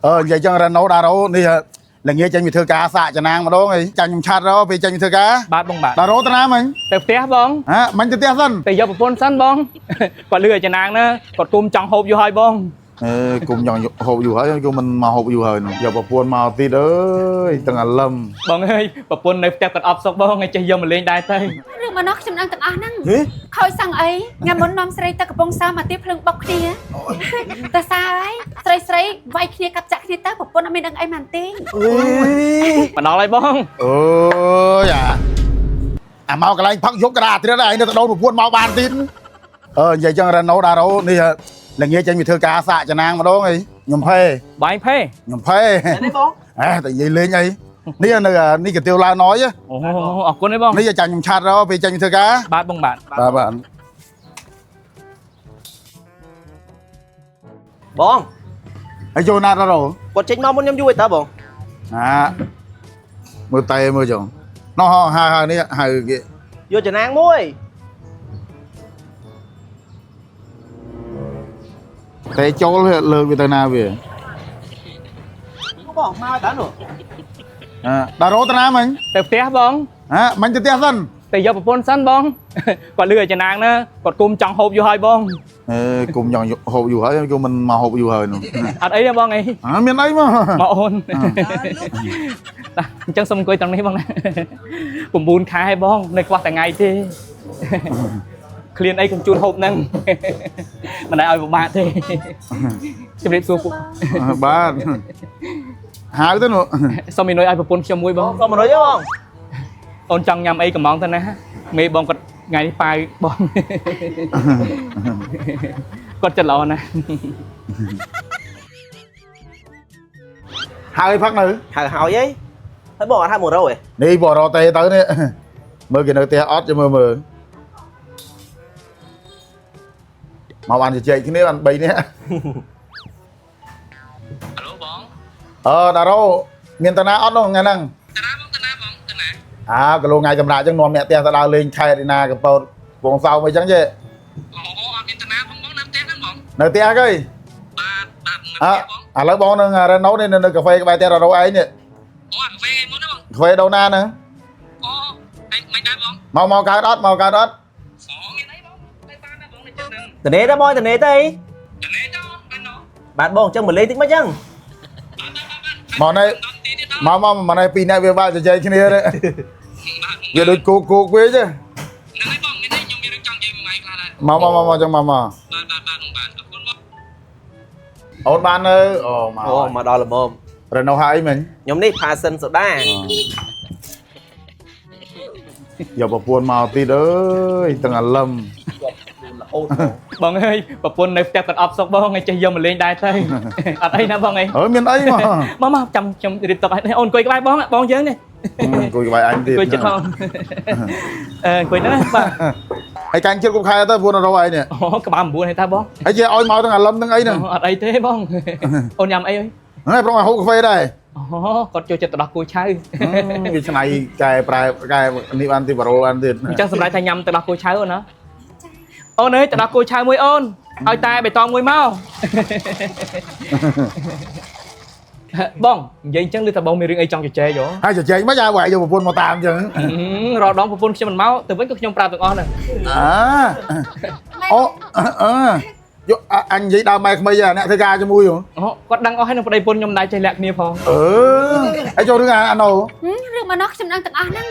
vậy cho ra nấu đá rau đi là nghe tranh bị thưa cá xạ cho nàng mà đó ấy tranh chặt đó vì tranh bị thưa cá bát bông bát đá rau ta mìnhแต่เตี้ยบ้อง hả mình cho tia dân แต่ยาปนสั้นบ้องกว่าเรือจะนางนะกดกุมจังโฮบอยู่haiบ้อง cùng nhọn hộp dù hết cho mình mà hộp dù hơi nữa giờ bà buồn màu tí đấy từng là lâm บ้องเฮ้ยปนในแต่กดอัพซอกบ้องไงจะยามาเล่นได้เต้ เรื่องมันนอกจำนวนต่างๆนั่งคอยสั่งไอ้งานมนน้อมใส่ตะกระปงซามาตีพลึงบอกเนี่ยแต่สายใส่ไว้เคลียกับจักรนี่ตาปนอเมริกันไอ้มันติ้ง mà nói lại bông à mau cái này phăng dốc cái đà thì đó này nó đâu mà buồn mau bàn tin vậy cho ra nấu đá rau đi là nghe tranh bị thưa cá xạ cho nàng mà đó ấy nhầm phê bài phê nhầm phê tại vì lên nhây ní là ní cái tiêu la nói chứ ở con đấy bông ní giờ tranh nhầm chặt đó vì tranh bị thưa cá bát bông bạn bạn បង ai vô nát đó rồi គាត់ចេញមកមុនខ្ញុំយូរឯតាបង mưa tay mưa chồng nó hai ní hai cái យកចំណាងមួយ cái chỗ lơ vì tay nào về បងមកតានោះ đá rau ta mình แต่เตี้ยบ้อง mình cho tia dân แต่ยาปนสั้นบ้องกว่าเรือจะนางนะกดกุมจังโฮบอยู่haiบ้อง cùng nhọn hộp dù hết cho mình mà hộp dù hơi nữa อัดไอ้เนี่ยบ้องไง miền ấy mà มาโอนจังสมกุยตรงนี้บ้างนะผมบูนค้าให้บ้องในกว่าแต่ไงที่เคลียนไอ้ผมจูนหบนั่งมันได้เอาไปบ้านที่จะเรียกสู้ปุ๊บ ba hai cái nữa สมัยน้อยไอ้ผมปนเชียมวยบ้อง ក៏100ទេបង អូនចង់ញ៉ាំអីកំងទៅណាមេបងគាត់ថ្ងៃនេះប៉ាវបងគាត់ចិត្តល្អណាស់ hai phát nữa ហៅហើយអីហើយបងអត់ហៅ100ទេ đi bỏ rau tây tới nè mơ cái nơi tia ót cho mơ mà bạn thì chạy cái này bạn bay nè ហៅបង đà rau miền tây ót đâu nghe năng តាណាបងតាណាបងតាណា cái lô ngày cầm lại chẳng ngon mẹ tia ta đào lên khai đi na cái bầu vùng sau mới chẳng chứ អូអត់មានតាណាបងបងនៅផ្ទះហ្នឹងបង nơi tia cái បាទនៅផ្ទះបង lấy bông nó nấu nên nơi cà phê cái bài tia rau ấy nè អូអាកាហ្វេមុនណាបង cà phê đâu na nữa អូអីមិនដែរបង mau cái ót សងមានអីបងទៅបានណាបងនៅចិត្តហ្នឹង តនេតបងតនេតអី តនេះទៅបានណោ បាទបងអញ្ចឹងមកលេងតិចមកអញ្ចឹង mà này mà này pin này về ba chạy cái này đấy giờ đôi cô quế chứ ហ្នឹងហើយបងមានអីខ្ញុំមានរឿងចង់និយាយមួយម៉ៃខ្លះដែរ mà chẳng mà បាទអរគុណបង ôn ban ơi អូមកដល់ល្មម rồi nấu hai mình ខ្ញុំនេះផាសិនសូដា giờ bà buồn màu tí ơi từng là lâm បងអើយប្រពន្ធនៅផ្ទះគាត់អប់សុកបងឲ្យចេះយកមកលេងដែរទៅអត់អីណាបងអី ở miền ấy mà មកចាំខ្ញុំរៀបតុកឲ្យអូនអង្គុយក្បែរបងយើងនេះ cô cái bài anh đi អង្គុយចិត្តបងអង្គុយហ្នឹងបាទ hay canh chưa cũng khai tới buồn ở đâu ấy nè អូក្បាល9ហើយតាបង hay chưa oi màu từng là lâm từng ấy nè អត់អីទេបងអូនញ៉ាំអីអើយ này trong là hút cà phê đây អូគាត់ចូលចិត្តទៅដោះគោឆៅ cái này cái ni ăn thì bảo ăn thì អញ្ចឹងសម្រាប់ថាញ៉ាំទៅដោះគោឆៅអូនណាអូនអើយទៅដោះគោឆៅមួយអូនឲ្យតែបៃតងមួយមកបងនិយាយអញ្ចឹងឬថាបងមានរឿងអីចង់ជជែកហ៎ hai giờ chạy mấy ai vậy giờ bà buồn màu tạm chứ រដងប្រពន្ធខ្ញុំមិនមកទៅវិញក៏ខ្ញុំប្រាប់ទាំងអស់ហ្នឹង ô anh vậy đau mày bây giờ nè thấy ga cho mui rồi គាត់ដឹងអស់ហើយនឹងប្តីប្រពន្ធខ្ញុំដែរចេះលាក់គ្នាផង ai cho đứa ăn đâu រឿងมันนอกจำนวนต่างๆนั่ง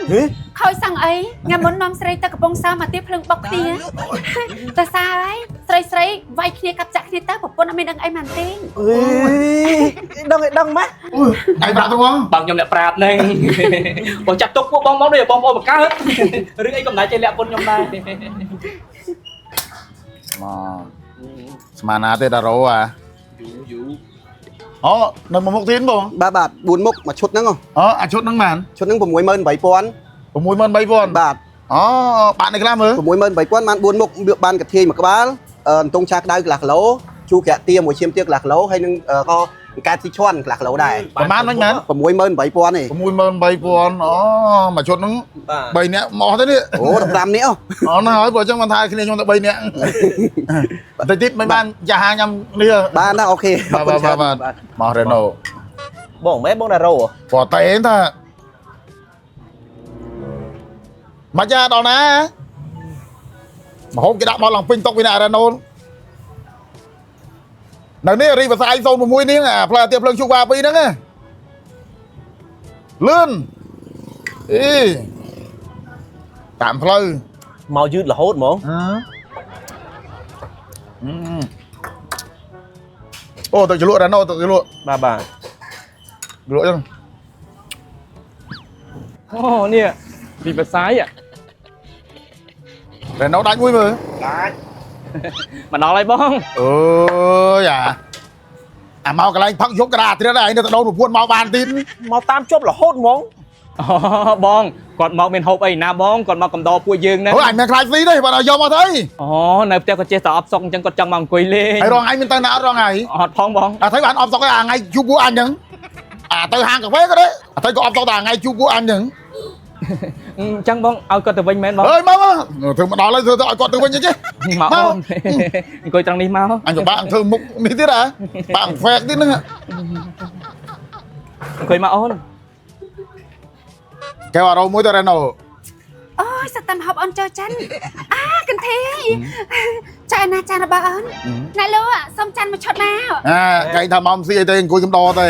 คอยสั่งไอ้งานมนน้อมใส่ตะกระปงซามาตีพลึงบอกเนี่ยแต่สายใส่ไว้เคลียกับจักรนี่ตาปนอเมริกันไอ้มันติ้ง ដឹងម៉េះ anh bảo tôi không បងខ្ញុំអ្នកប្រាប់ហ្នឹងបងចាត់ទុកពួកបងដូចបងប្អូនបង្កើតរឿងអីកំណត់ចេះលាក់ប្រពន្ធខ្ញុំដែរ mà na tê đà rô à nó một mốc tiến không បាទបាទ4មុខមួយឈុតហ្នឹង à chốt nắng màn ឈុតហ្នឹង68000 của mùi mơn bay vòn បាទ bạn này làm ư 68000បាន4មុខវាបានកធាយមួយក្បាលអន្ទង់ឆាក្តៅកន្លះគីឡូជូរក្រាក់ទាមួយឈាមទាកន្លះគីឡូហើយនឹងក៏ การที่ช่อนหลักเราได้ ประมาณนั้นมั้ย ผมมวยเมินใบปอนนี่ ผมមួយមើល3000អូមកឈុតហ្នឹង បាទ 3នាក់មកទៅនេះ โอ้5នេះអូ អូណាហើយបើអញ្ចឹងមិនថាគ្នាខ្ញុំតែ3នាក់តែទីមិនបានចាស់ហាញ៉ាំនេះ បានណាអូខេ បាទមករេណូ បងម៉ែបងដារ៉ូ ព្រោះតែឯងថាមកចាដល់ណាមកហូបគេដាក់មកឡើងពេញតុកវិញណារេណូនៅនេះរីវសាយ06នេះអាផ្លែទៀបភ្លើងជូវ៉ា2ហ្នឹងលឿនអីតាមផ្លូវ មកយឺតរហូតហ្មង អូទៅជលក់រ៉ាណូទៅជលក់ បាទបាទ ជលក់ចឹង អូនេះពីភាសាយ រ៉ាណូដាច់មួយមើល មកដល់ហើយបង អើយអាមកកន្លែងផឹកយកក្រាទៀតឯងទៅដោនប្រពន្ធមកបានទៀត មកតាមជប់រហូតហ្មង អូបងគាត់មកមានហូបអីណាបងគាត់មកកំដរពួកយើងណា អូអញមិនខ្លាចស៊ីទេបើឲ្យយកមកទៅ អូនៅផ្ទះគាត់ចេះតែអបសុកអញ្ចឹងគាត់ចង់មកអង្គុយលេង ហើយរងឯងមានទៅណាអត់រងឯង អត់ផងបង អាទៅបានអបសុកអាថ្ងៃជួបពួកអញហ្នឹងអាទៅហាងកាហ្វេក៏ដែរអាទៅក៏អបសុកតែថ្ងៃជួបពួកអញហ្នឹង អញ្ចឹងបងឲ្យគាត់ទៅវិញមែនបង អើយមកធ្វើមកដល់ហើយធ្វើទៅឲ្យគាត់ទៅវិញចេះ មកបងអង្គុយត្រង់នេះមក អញក៏បាក់ធ្វើមុខនេះទៀតហ៎បាក់ហ្វេកទៀតហ្នឹង អង្គុយមកអូន កែវអរមួយទៅរ៉ាណូ អូយសតាំហប់អូនចូលចិនអាកន្ធីចាណាចានរបស់អូនណែលោកសុំចាន់មួយឈុតមក អាកែថាមកស៊ីអីទៅអង្គុយកំដរទេ